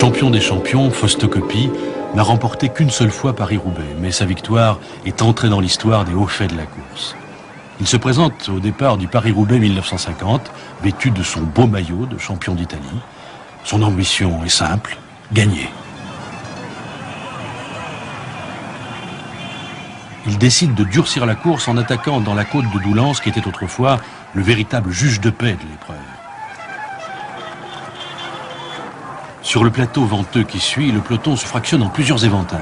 Champion des champions, Fausto Coppi n'a remporté qu'une seule fois Paris-Roubaix, mais sa victoire est entrée dans l'histoire des hauts faits de la course. Il se présente au départ du Paris-Roubaix 1950, vêtu de son beau maillot de champion d'Italie. Son ambition est simple, gagner. Il décide de durcir la course en attaquant dans la côte de Doullens, qui était autrefois le véritable juge de paix de l'épreuve. Sur le plateau venteux qui suit, le peloton se fractionne en plusieurs éventails.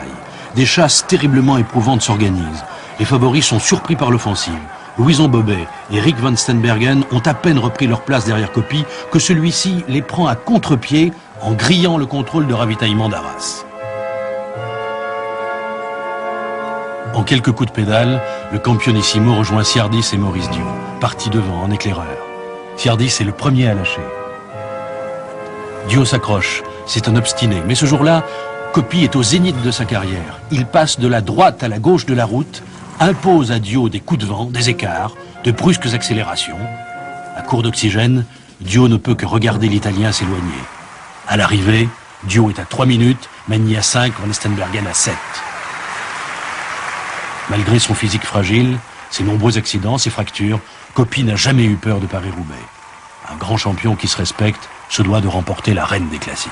Des chasses terriblement éprouvantes s'organisent. Les favoris sont surpris par l'offensive. Louison Bobet et Rik van Steenbergen ont à peine repris leur place derrière Coppi que celui-ci les prend à contre-pied en grillant le contrôle de ravitaillement d'Arras. En quelques coups de pédale, le Campionissimo rejoint Siardis et Maurice Dio, parti devant en éclaireur. Siardis est le premier à lâcher. Dio s'accroche, c'est un obstiné, mais ce jour-là, Coppi est au zénith de sa carrière. Il passe de la droite à la gauche de la route, impose à Dio des coups de vent, des écarts, de brusques accélérations. À court d'oxygène, Dio ne peut que regarder l'Italien s'éloigner. À l'arrivée, Dio est à 3 minutes, Magny à 5, Van Steenbergen à 7. Malgré son physique fragile, ses nombreux accidents, ses fractures, Coppi n'a jamais eu peur de Paris-Roubaix. Un grand champion qui se respecte se doit de remporter la reine des classiques.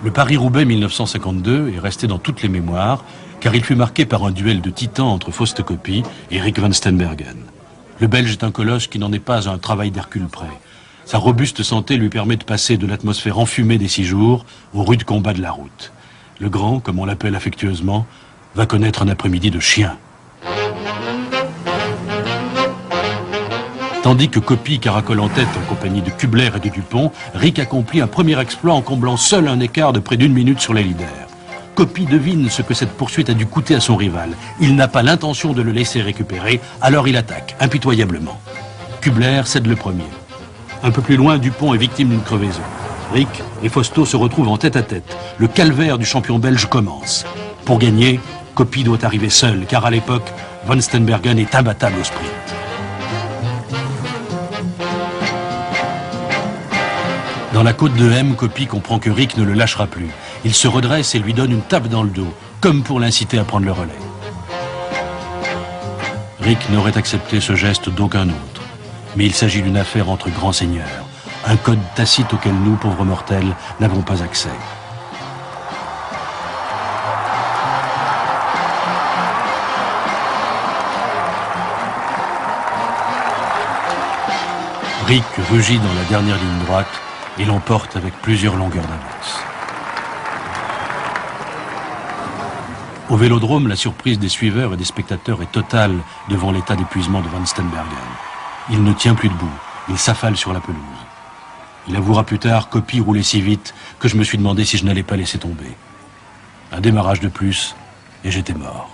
Le Paris-Roubaix 1952 est resté dans toutes les mémoires, car il fut marqué par un duel de titans entre Fausto Coppi et Rik van Steenbergen. Le Belge est un colosse qui n'en est pas à un travail d'Hercule près. Sa robuste santé lui permet de passer de l'atmosphère enfumée des 6 jours aux rudes combats de la route. Le grand, comme on l'appelle affectueusement, va connaître un après-midi de chien. Tandis que Coppi caracole en tête en compagnie de Kubler et de Dupont, Rik accomplit un premier exploit en comblant seul un écart de près d'1 minute sur les leaders. Coppi devine ce que cette poursuite a dû coûter à son rival. Il n'a pas l'intention de le laisser récupérer, alors il attaque, impitoyablement. Kubler cède le premier. Un peu plus loin, Dupont est victime d'une crevaison. Rik et Fausto se retrouvent en tête-à-tête. Le calvaire du champion belge commence. Pour gagner, Coppi doit arriver seul, car à l'époque, Van Steenbergen est imbattable au sprint. Dans la côte de M, Coppi comprend que Rik ne le lâchera plus. Il se redresse et lui donne une tape dans le dos, comme pour l'inciter à prendre le relais. Rik n'aurait accepté ce geste d'aucun autre. Mais il s'agit d'une affaire entre grands seigneurs. Un code tacite auquel nous, pauvres mortels, n'avons pas accès. Rik rugit dans la dernière ligne droite et l'emporte avec plusieurs longueurs d'avance. Au Vélodrome, la surprise des suiveurs et des spectateurs est totale devant l'état d'épuisement de Van Steenbergen. Il ne tient plus debout, il s'affale sur la pelouse. Il avouera plus tard: Coppi roulait si vite que je me suis demandé si je n'allais pas laisser tomber. Un démarrage de plus et j'étais mort.